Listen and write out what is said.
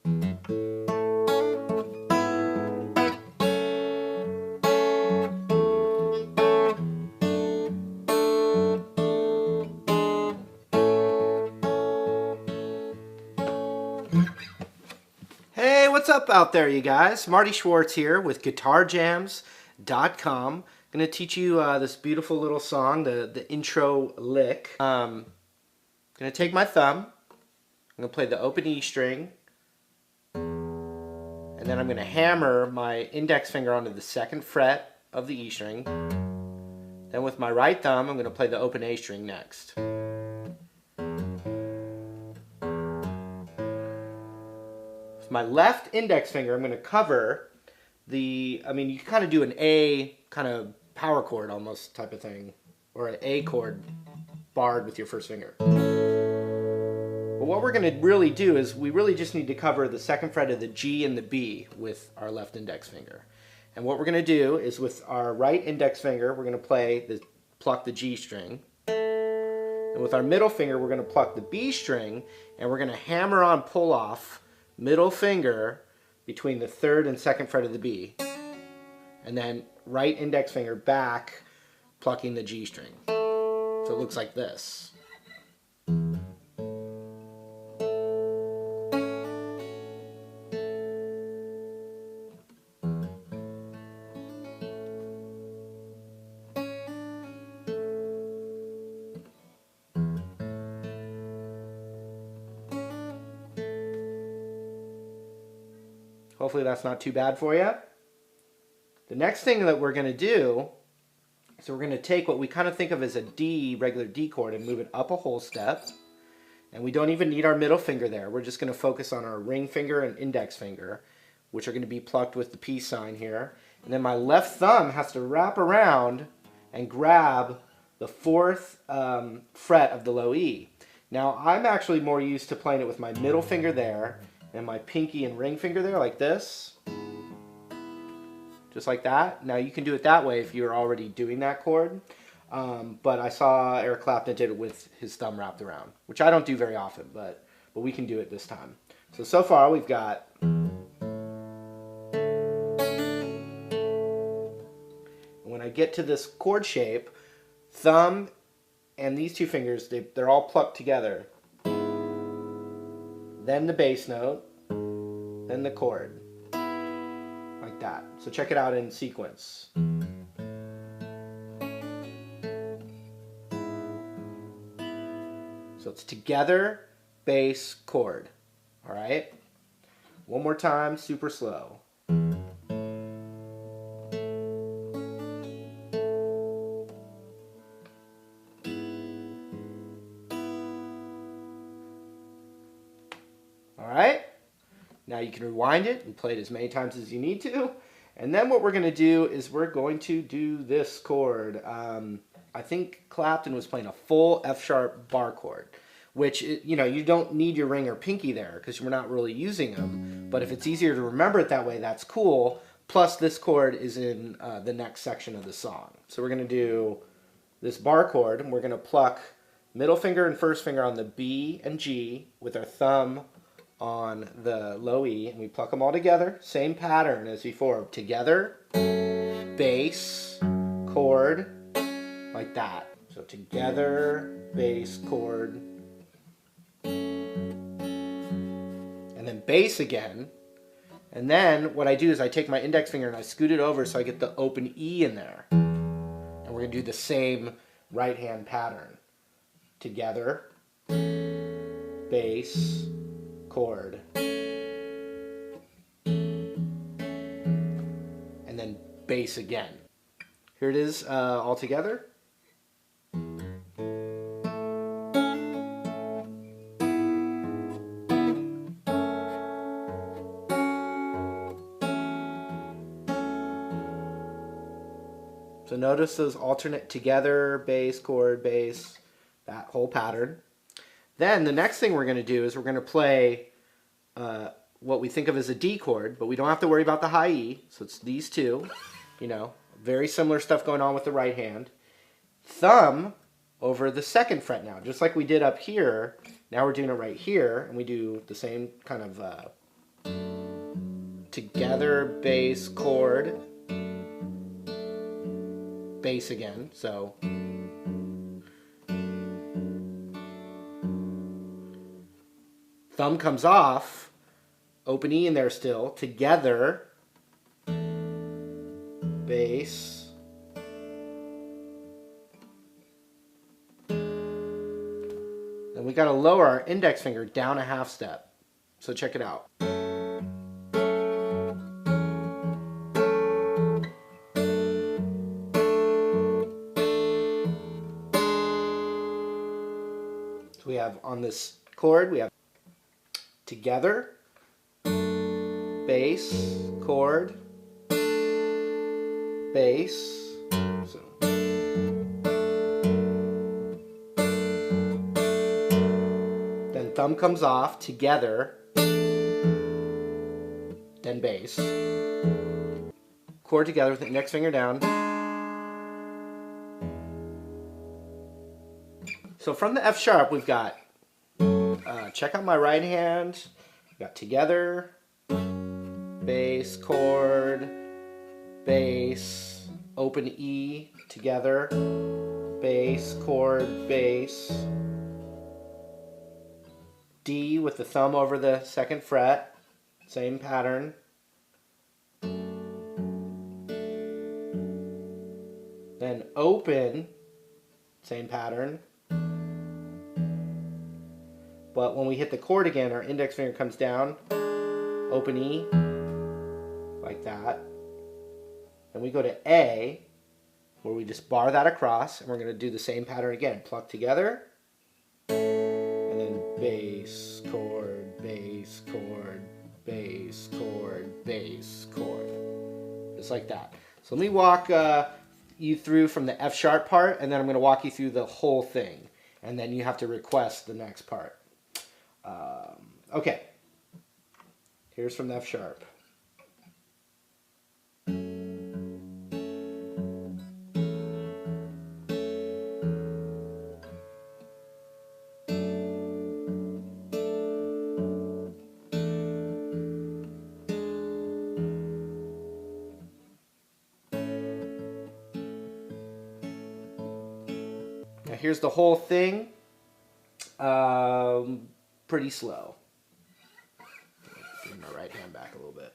Hey, what's up out there, you guys? Marty Schwartz here with GuitarJamz.com. I'm going to teach you this beautiful little song, the intro lick. I'm going to take my thumb, I'm going to play the open E string, and then I'm going to hammer my index finger onto the second fret of the E string. Then with my right thumb, I'm going to play the open A string next. With my left index finger, I'm going to cover you can kind of do an A kind of power chord almost type of thing, or an A chord barred with your first finger. But what we're going to really do is we really just need to cover the second fret of the G and the B with our left index finger. And what we're going to do is with our right index finger, we're going to pluck the G string. And with our middle finger, we're going to pluck the B string, and we're going to hammer on pull off middle finger between the third and second fret of the B, and then right index finger back plucking the G string. So it looks like this. Hopefully that's not too bad for you. The next thing that we're going to do is we're going to take what we kind of think of as a D, regular D chord, and move it up a whole step. And we don't even need our middle finger there. We're just going to focus on our ring finger and index finger, which are going to be plucked with the peace sign here. And then my left thumb has to wrap around and grab the fourth fret of the low E. Now I'm actually more used to playing it with my middle finger there and my pinky and ring finger there, like this. Just like that. Now you can do it that way if you're already doing that chord. But I saw Eric Clapton did it with his thumb wrapped around, which I don't do very often, but we can do it this time. So far we've got... And when I get to this chord shape, thumb and these two fingers, they're all plucked together. Then the bass note, then the chord, like that. So check it out in sequence. So it's together, bass, chord. All right? One more time, super slow. Alright, now you can rewind it and play it as many times as you need to. And then what we're going to do is we're going to do this chord. I think Clapton was playing a full F-sharp bar chord, which, you don't need your ring or pinky there because we're not really using them. But if it's easier to remember it that way, that's cool. Plus this chord is in the next section of the song. So we're going to do this bar chord, and we're going to pluck middle finger and first finger on the B and G with our thumb on the low E, and we pluck them all together. Same pattern as before. Together, bass, chord, like that. So together, bass, chord, and then bass again. And then what I do is I take my index finger and I scoot it over so I get the open E in there. And we're going to do the same right hand pattern. Together, bass, chord, and then bass again. Here it is all together. So notice those alternate together, bass, chord, bass, that whole pattern. Then the next thing we're going to do is we're going to play what we think of as a D chord, but we don't have to worry about the high E. So it's these two, very similar stuff going on with the right hand. Thumb over the second fret now, just like we did up here. Now we're doing it right here, and we do the same kind of together, bass, chord, bass again, so thumb comes off, open E in there still, together, bass, then we got to lower our index finger down a half step, so check it out. We have on this chord, we have together, bass, chord, bass, so. Then thumb comes off, together, then bass. Chord together with the index finger down. So from the F sharp, we've got, check out my right hand, we've got together, bass, chord, bass, open E, together, bass, chord, bass, D with the thumb over the second fret, same pattern, then open, same pattern. But when we hit the chord again, our index finger comes down, open E, like that. Then we go to A, where we just bar that across, and we're going to do the same pattern again. Pluck together, and then bass, chord, bass, chord, bass, chord, bass, chord. Just like that. So let me walk you through from the F sharp part, and then I'm going to walk you through the whole thing. And then you have to request the next part. Okay, here's from the F sharp. Now here's the whole thing. Pretty slow. Bring my right hand back a little bit.